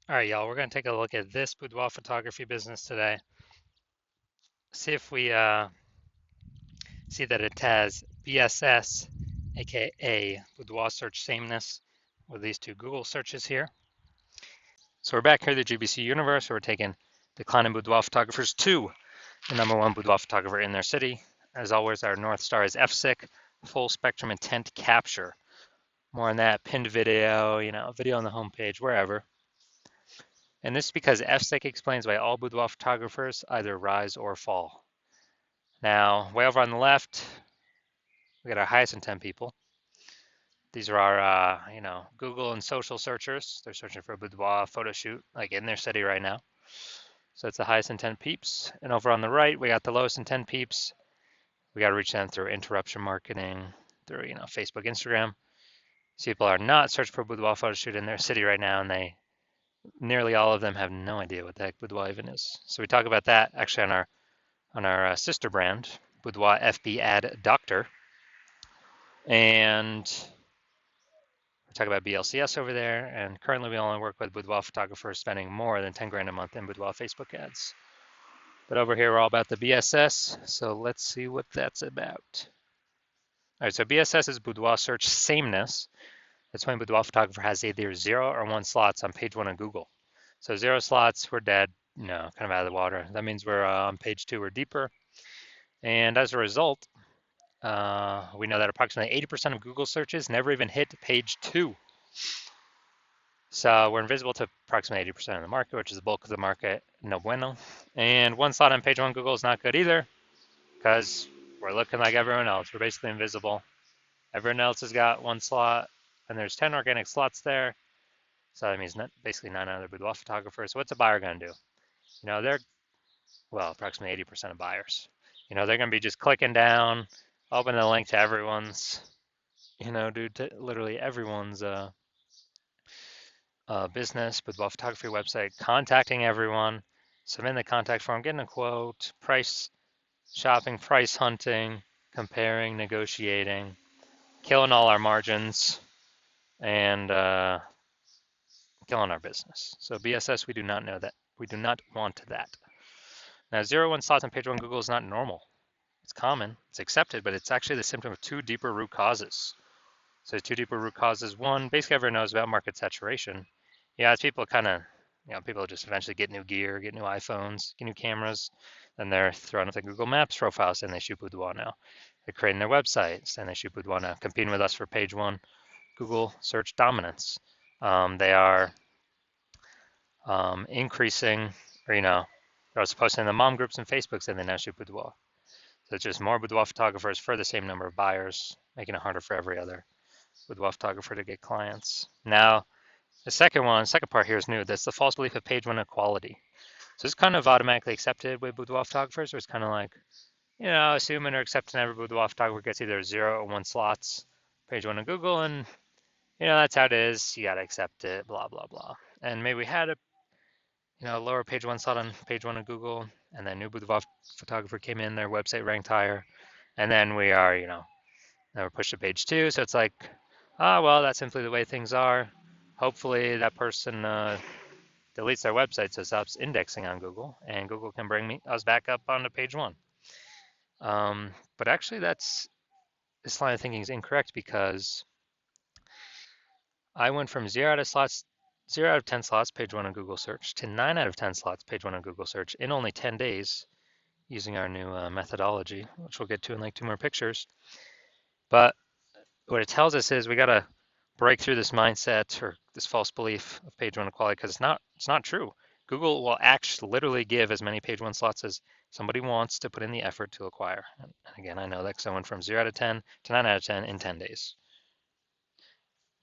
All right, y'all, we're going to take a look at this boudoir photography business today. See if we see that it has BSS, aka boudoir search sameness, with these two Google searches here. So we're back here at the GBC universe, where we're taking declining boudoir photographers to the #1 boudoir photographer in their city. As always, our North Star is FSIC, full spectrum intent capture. More on that, pinned video, video on the homepage, wherever. And this is because FSIC explains why all boudoir photographers either rise or fall. Now, way over on the left, we got our highest intent people. These are our, Google and social searchers. They're searching for a boudoir photo shoot, like in their city right now. So it's the highest intent peeps. And over on the right, we got the lowest intent peeps. We got to reach them through interruption marketing, through, Facebook, Instagram. These people are not searching for a boudoir photo shoot in their city right now, and nearly all of them have no idea what the heck boudoir even is. So we talk about that actually on our sister brand, Boudoir FB Ad Doctor. And we talk about BLCS over there. And currently we only work with boudoir photographers spending more than 10 grand a month in boudoir Facebook ads. But over here, we're all about the BSS. So let's see what that's about. All right, so BSS is boudoir search sameness. That's when boudoir photographer has either 0 or 1 slots on page 1 of Google. So 0 slots, we're dead, kind of out of the water. That means we're on page 2 or deeper. And as a result, we know that approximately 80% of Google searches never even hit page 2. So we're invisible to approximately 80% of the market, which is the bulk of the market, no bueno. And 1 slot on page 1 Google is not good either, because we're looking like everyone else. We're basically invisible. Everyone else has got 1 slot, and there's 10 organic slots there. So that means basically 9 other boudoir photographers. So what's a buyer going to do? They're, approximately 80% of buyers. They're going to be just clicking down, open the link to everyone's, to literally everyone's business, boudoir photography website, contacting everyone, submitting the contact form, getting a quote, price shopping, price hunting, comparing, negotiating, killing all our margins, and killing our business. So BSS, we do not know that. We do not want that. Now, 0-1 slots on page 1 Google is not normal. It's common, it's accepted, but it's actually the symptom of 2 deeper root causes. So 2 deeper root causes. One, basically everyone knows about market saturation. Yeah, as people kind of, people just eventually get new gear, get new iPhones, get new cameras, then they're throwing up the Google Maps profiles and they shoot boudoir now. They're creating their websites and they shoot boudoir now, competing with us for page 1 Google search dominance. They are increasing, or they're also posting in the mom groups and Facebooks and they now shoot boudoir. So it's just more boudoir photographers for the same number of buyers, making it harder for every other boudoir photographer to get clients. Now, the second part here is new. That's the false belief of page 1 equality. So it's kind of automatically accepted with boudoir photographers. So it's kind of like, assuming or accepting every boudoir photographer gets either 0 or 1 slots, page 1 of Google, and that's how it is. You gotta accept it, blah blah blah. And maybe we had a lower page 1 slot on page 1 of Google, and then new boudoir photographer came in, their website ranked higher, and then we are, now we're pushed to page 2. So it's like, well, that's simply the way things are. Hopefully that person deletes their website so it stops indexing on Google, and Google can bring us back up onto page 1. But actually, this line of thinking is incorrect, because I went from 0 out of 10 slots, page 1 on Google search, to 9 out of 10 slots, page 1 on Google search in only 10 days using our new methodology, which we'll get to in like 2 more pictures. But what it tells us is we got to break through this mindset or this false belief of page 1 equality, because it's not true. Google will actually literally give as many page 1 slots as somebody wants to put in the effort to acquire. And again, I know that, because I went from 0 out of 10 to 9 out of 10 in 10 days.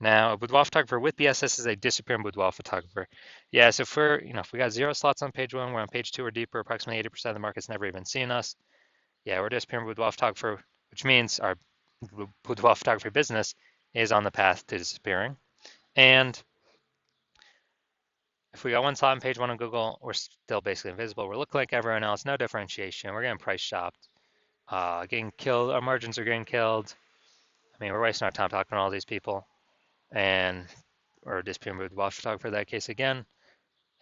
Now, a boudoir photographer with BSS is a disappearing boudoir photographer. Yeah, so if we got 0 slots on page 1, we're on page 2 or deeper, approximately 80% of the market's never even seen us. Yeah, we're a disappearing boudoir photographer, which means our boudoir photography business is on the path to disappearing. And if we got 1 slot on page 1 on Google, we're still basically invisible. We're looking like everyone else, no differentiation. We're getting price shopped, getting killed. Our margins are getting killed. I mean, we're wasting our time talking to all these people, and we're a disappearing boudoir photographer in that case again.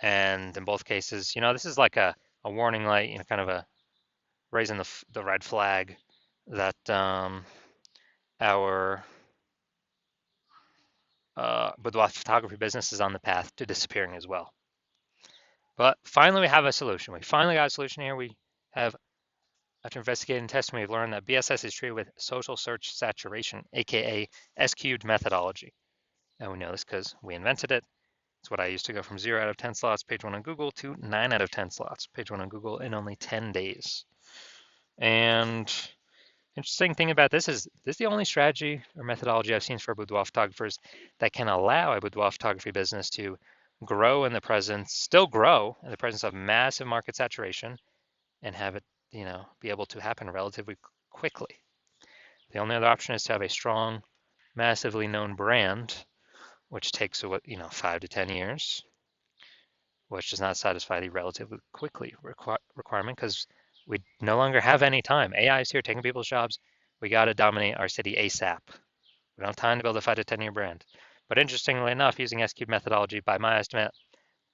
And in both cases, this is like a warning light, kind of a raising the red flag that our boudoir photography business is on the path to disappearing as well. But finally, we have a solution. We finally got a solution here. We have, after investigating and testing, we've learned that BSS is treated with social search saturation, aka S-cubed methodology. And we know this because we invented it. It's what I used to go from 0 out of 10 slots, page 1 on Google, to 9 out of 10 slots, page 1 on Google, in only 10 days. And interesting thing about this is the only strategy or methodology I've seen for boudoir photographers that can allow a boudoir photography business to still grow in the presence of massive market saturation and have it, be able to happen relatively quickly. The only other option is to have a strong, massively known brand, which takes, 5 to 10 years, which does not satisfy the relatively quickly requirement because we no longer have any time. AI is here taking people's jobs. We got to dominate our city ASAP. We don't have time to build a 5 to 10-year brand. But interestingly enough, using S-cube methodology, by my estimate,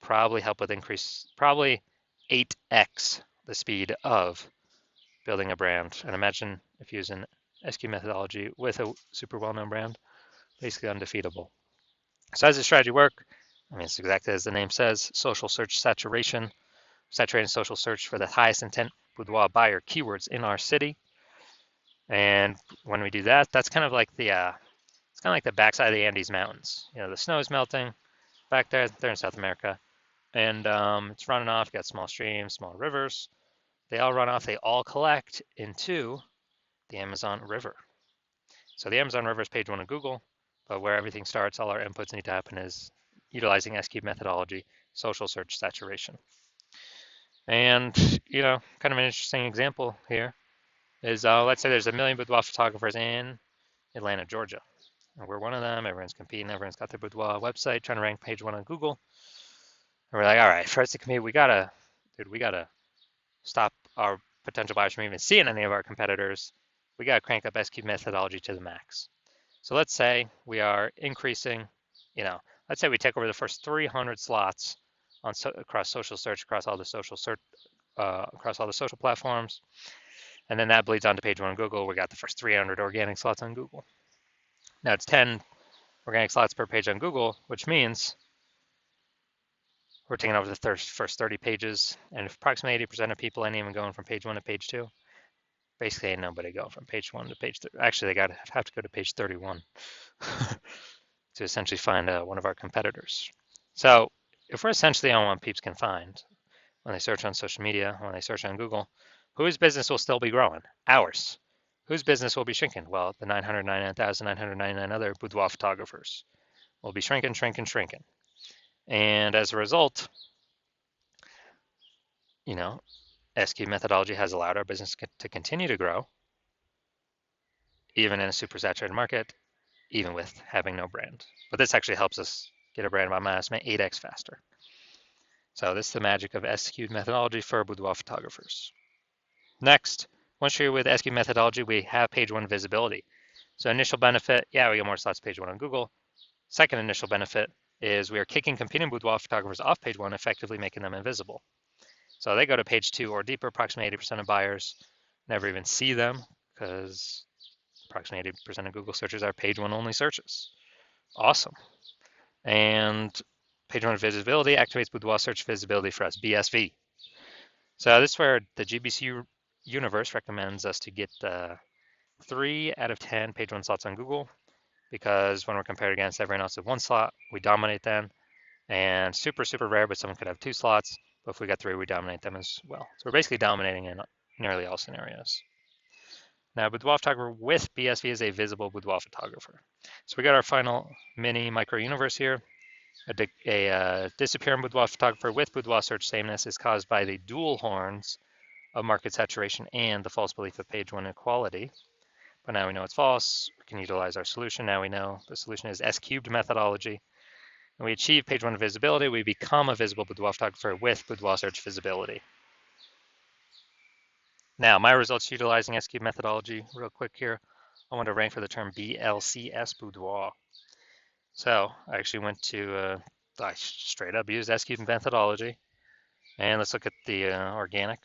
probably 8x the speed of building a brand. And imagine if using S-cube methodology with a super well-known brand, basically undefeatable. So how does this strategy work? It's exactly as the name says, social search saturation, saturating social search for the highest intent boudoir buyer keywords in our city. And when we do that, that's kind of like it's kind of like the backside of the Andes Mountains. The snow is melting back there. They're in South America, and it's running off. You got small streams, small rivers. They all run off. They all collect into the Amazon River. So the Amazon River is page 1 of Google, but where everything starts, all our inputs need to happen is utilizing S-cube methodology, social search saturation. And, kind of an interesting example here is, let's say there's 1 million boudoir photographers in Atlanta, Georgia. And we're one of them. Everyone's competing. Everyone's got their boudoir website, trying to rank page 1 on Google. And we're like, all right, for us to compete, we gotta stop our potential buyers from even seeing any of our competitors. We gotta crank up S-cube methodology to the max. So let's say we are increasing, let's say we take over the first 300 slots across social search, across all the social platforms, and then that bleeds onto page 1 on Google. We got the first 300 organic slots on Google. Now it's 10 organic slots per page on Google, which means we're taking over the first 30 pages, and if approximately 80% of people ain't even going from page 1 to page 2, basically ain't nobody going from page 1 to page 3. Actually, they have to go to page 31 to essentially find one of our competitors. So if we're essentially on what peeps can find when they search on social media, when they search on Google, whose business will still be growing? Ours. Whose business will be shrinking? Well, the 999,999 other boudoir photographers will be shrinking. And as a result, S-cube methodology has allowed our business to continue to grow, even in a super saturated market, even with having no brand. But this actually helps us get a brand by my estimate 8x faster. So this is the magic of S-cube methodology for boudoir photographers. Next, once you're with S-cube methodology, we have page 1 visibility. So initial benefit, we get more slots page 1 on Google. Second initial benefit is we are kicking competing boudoir photographers off page 1, effectively making them invisible. So they go to page 2 or deeper. Approximately 80% of buyers never even see them because approximately 80% of Google searches are page 1 only searches. Awesome. And page 1 visibility activates boudoir search visibility for us, BSV. So this is where the GBC universe recommends us to get 3 out of 10 page 1 slots on Google, because when we're compared against everyone else with 1 slot, we dominate them. And super, super rare, but someone could have 2 slots. But if we got 3, we dominate them as well. So we're basically dominating in nearly all scenarios. Now, boudoir photographer with BSV is a visible boudoir photographer. So we got our final mini micro universe here. A disappearing boudoir photographer with boudoir search sameness is caused by the dual horns of market saturation and the false belief of page 1 equality. But now we know it's false. We can utilize our solution. Now we know the solution is S-cubed methodology. And we achieve page 1 visibility. We become a visible boudoir photographer with boudoir search visibility. Now, my results utilizing S-cubed methodology, real quick here. I want to rank for the term BLCS boudoir. So I actually went to I straight up used S-cube methodology. And let's look at the organic.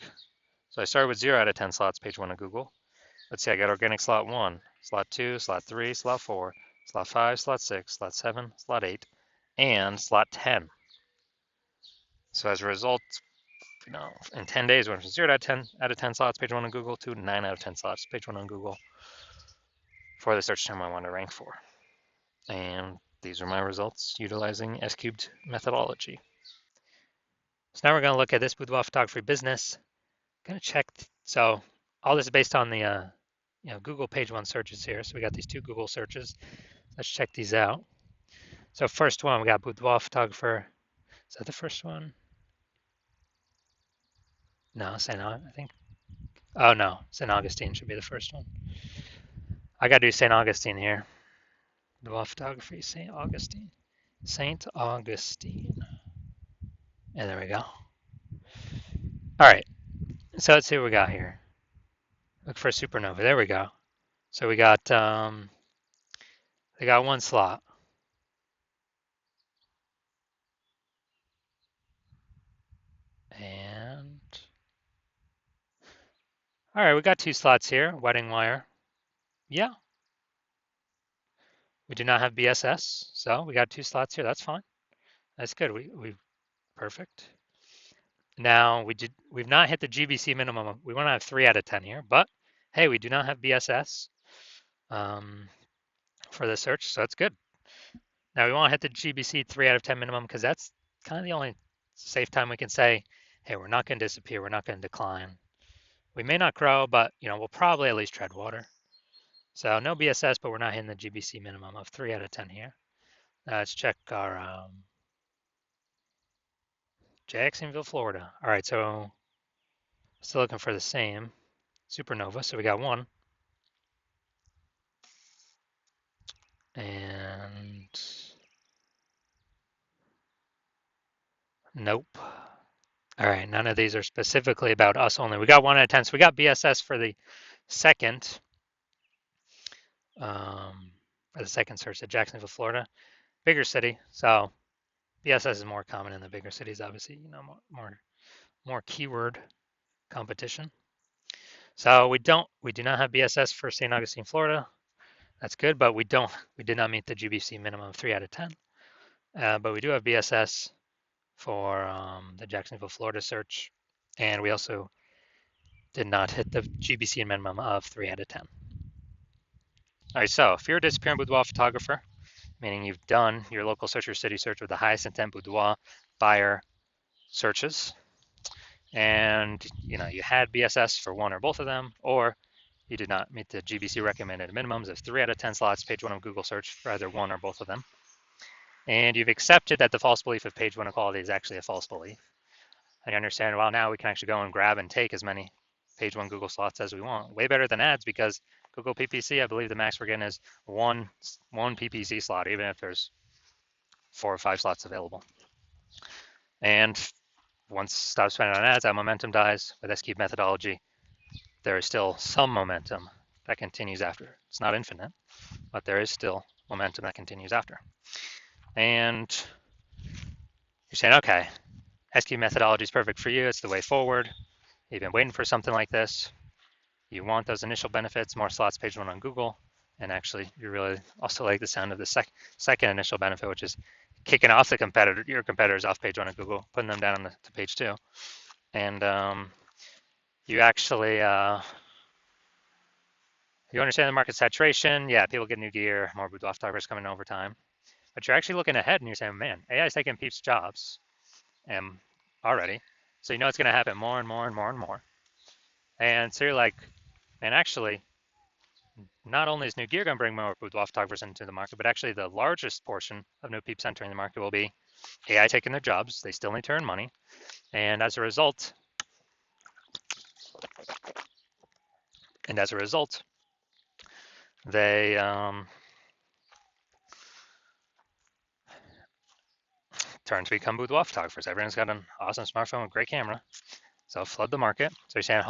So I started with 0 out of 10 slots, page 1 of Google. Let's see, I got organic slot 1, slot 2, slot 3, slot 4, slot 5, slot 6, slot 7, slot 8, and slot 10. So as a result, in 10 days, went from 0 out of 10 slots, page 1 on Google, to 9 out of 10 slots, page 1 on Google for the search term I want to rank for. And these are my results utilizing S-cubed methodology. So now we're going to look at this boudoir photography business. Going to check. So all this is based on the Google page 1 searches here. So we got these 2 Google searches. Let's check these out. So first one, we got boudoir photographer. Is that the first one? No, St. I think. Oh no, St. Augustine should be the first one. I got to do St. Augustine here. Boudoir photography, St. Augustine. St. Augustine. And there we go. All right. So let's see what we got here. Look for a supernova. There we go. So we got they got 1 slot. And all right, we got 2 slots here. Wedding wire. Yeah. We do not have BSS, so we got 2 slots here. That's fine. That's good. We perfect. Now we've not hit the GBC minimum. We want to have 3 out of 10 here, but hey, we do not have BSS for the search, so that's good. Now we want to hit the GBC 3 out of 10 minimum because that's kind of the only safe time we can say, hey, we're not going to disappear, we're not going to decline. We may not grow, but we'll probably at least tread water. So no BSS, but we're not hitting the GBC minimum of 3 out of 10 here. Now let's check our Jacksonville, Florida. All right, so still looking for the same supernova. So we got 1. And nope. All right, none of these are specifically about us only. We got 1 out of 10. So we got BSS for the second search at Jacksonville, Florida. Bigger city. So BSS is more common in the bigger cities, obviously, more keyword competition. So we do not have BSS for St. Augustine, Florida. That's good, but we did not meet the GBC minimum of 3 out of 10. But we do have BSS for the Jacksonville, Florida search, and we also did not hit the GBC minimum of 3 out of 10. All right, so if you're a disappearing boudoir photographer, meaning you've done your local search or city search with the highest intent boudoir buyer searches, and you had BSS for 1 or both of them, or you did not meet the GBC recommended minimums of 3 out of 10 slots, page 1 of Google search for either 1 or both of them, and you've accepted that the false belief of page 1 equality is actually a false belief, and you understand, well, now we can actually go and grab and take as many page 1 Google slots as we want. Way better than ads, because Google PPC, I believe the max we're getting is one PPC slot, even if there's 4 or 5 slots available. And once stop spending on ads, that momentum dies. With S-cube methodology, there is still some momentum that continues after. It's not infinite, but there is still momentum that continues after. And you're saying, okay, S-cube methodology is perfect for you. It's the way forward. You've been waiting for something like this. You want those initial benefits, more slots, page 1 on Google. And actually, you really also like the sound of the second initial benefit, which is kicking off your competitors off page 1 of Google, putting them down to page 2. And you actually, you understand the market saturation. Yeah, people get new gear, more boudoir photographers coming over time. But you're actually looking ahead and you're saying, man, AI is taking people's jobs already. So it's going to happen more and more and more and more. And so you're like, man, actually, not only is new gear going to bring more boudoir photographers into the market, but actually the largest portion of new peeps entering the market will be AI taking their jobs. They still need to earn money. And as a result, they turn to become boudoir photographers. Everyone's got an awesome smartphone with a great camera. So flood the market. So you're saying,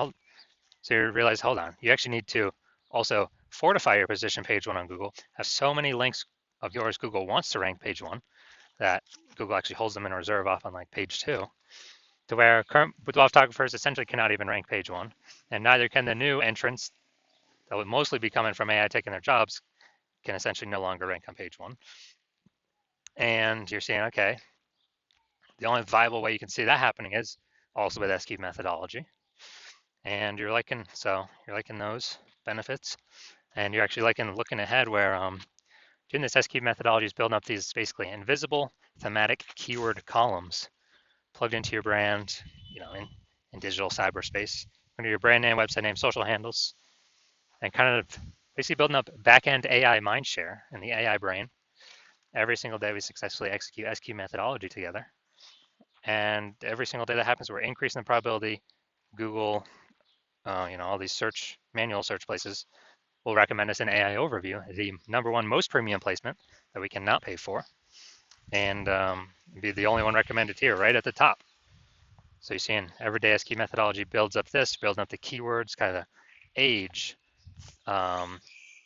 so you realize, hold on, you actually need to also fortify your position page 1 on Google. Have so many links of yours Google wants to rank page 1. that Google actually holds them in reserve off on like page 2, to where current boudoir photographers essentially cannot even rank page 1, and neither can the new entrants that would mostly be coming from AI taking their jobs, can essentially no longer rank on page 1. And you're saying, okay, the only viable way you can see that happening is also with SQ methodology. And you're liking those benefits, and you're actually liking looking ahead where doing this SQ methodology is building up these basically invisible thematic keyword columns plugged into your brand, in digital cyberspace, under your brand name, website name, social handles, and kind of basically building up back-end AI mindshare in the AI brain. Every single day we successfully execute SQ methodology together. And every single day that happens, we're increasing the probability Google, all these manual search places will recommend us an AI overview, the #1 most premium placement that we cannot pay for, and be the only one recommended here, right at the top. So you're seeing everyday SQ methodology builds up building up the keywords, kind of age,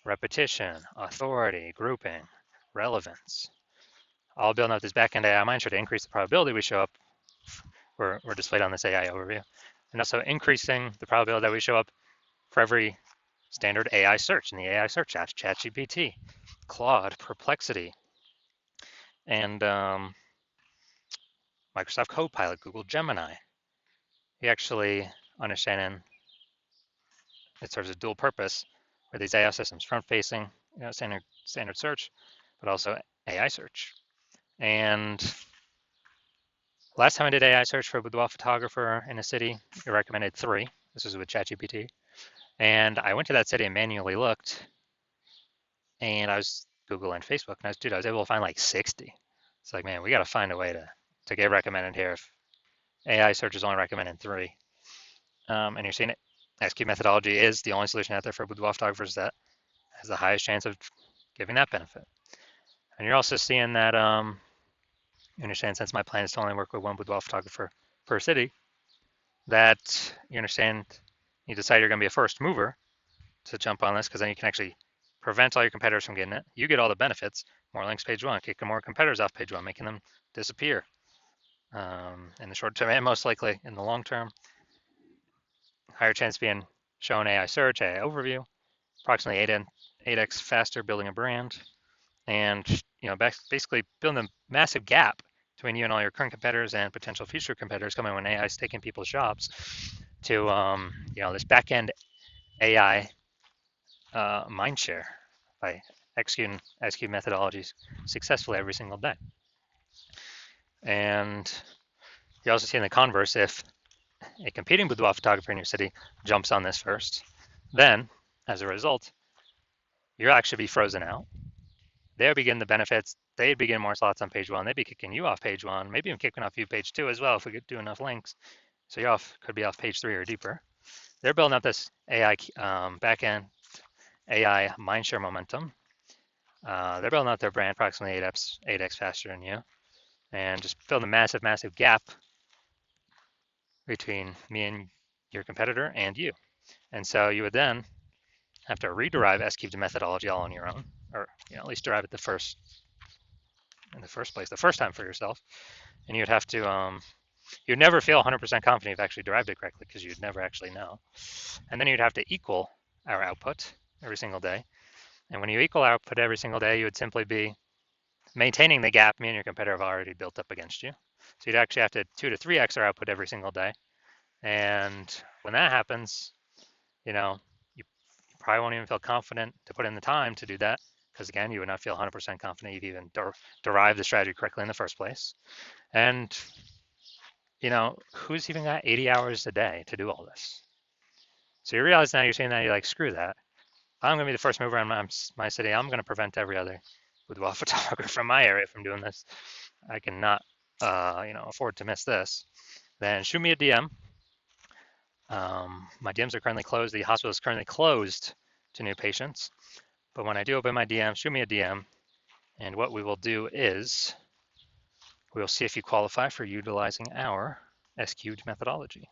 repetition, authority, grouping, relevance, all building up this backend AI mindshare to increase the probability we show up. We're displayed on this AI overview, and also increasing the probability that we show up for every standard AI search in the AI search apps, ChatGPT, Claude, Perplexity, and Microsoft Copilot, Google Gemini. You actually understanding it serves a dual purpose for these AI systems, front-facing, standard search, but also AI search. And last time I did AI search for a boudoir photographer in a city, it recommended 3. This was with ChatGPT. And I went to that city and manually looked, and I was Google and Facebook, and I was able to find like 60. It's like, man, we got to find a way to get recommended here if AI search is only recommending 3. And you're seeing it. SQ methodology is the only solution out there for boudoir photographers that has the highest chance of giving that benefit. And you're also seeing that, you understand, since my plan is to only work with one boudoir photographer per city, that you understand you decide you're going to be a first mover to jump on this, because then you can actually prevent all your competitors from getting it. You get all the benefits, more links page 1, kicking more competitors off page 1, making them disappear in the short term, and most likely in the long term. Higher chance of being shown AI search, AI overview, approximately 8x faster building a brand, and basically building a massive gap between you and all your current competitors and potential future competitors coming when AI is taking people's jobs to this back-end AI mindshare by executing SQ methodologies successfully every single day. And you also see in the converse, if a competing boudoir photographer in your city jumps on this first, then as a result, you'll actually be frozen out. They'll begin the benefits. They'd begin more slots on page 1. They'd be kicking you off page 1, maybe even kicking off you page 2 as well if we could do enough links. So you could be off page 3 or deeper. They're building up this AI backend AI mindshare momentum. They're building out their brand approximately 8x faster than you, and just building a massive, massive gap between me and your competitor and you. And so you would then have to rederive S-cubed methodology all on your own, or at least derive it in the first place, the first time for yourself. And you'd have to, you'd never feel 100% confident you've actually derived it correctly, because you'd never actually know. And then you'd have to equal our output every single day. And when you equal output every single day, you would simply be maintaining the gap me and your competitor have already built up against you. So you'd actually have to 2 to 3x our output every single day. And when that happens, you probably won't even feel confident to put in the time to do that, because again, you would not feel 100% confident you've even derived the strategy correctly in the first place. And who's even got 80 hours a day to do all this? So you realize now, you're saying that, you're like, screw that. I'm going to be the first mover in my city. I'm going to prevent every other boudoir photographer from my area from doing this. I cannot, afford to miss this. Then shoot me a DM. My DMs are currently closed. The hospital is currently closed to new patients. But when I do open my DM, shoot me a DM. And what we will do is we will see if you qualify for utilizing our SQ'd methodology.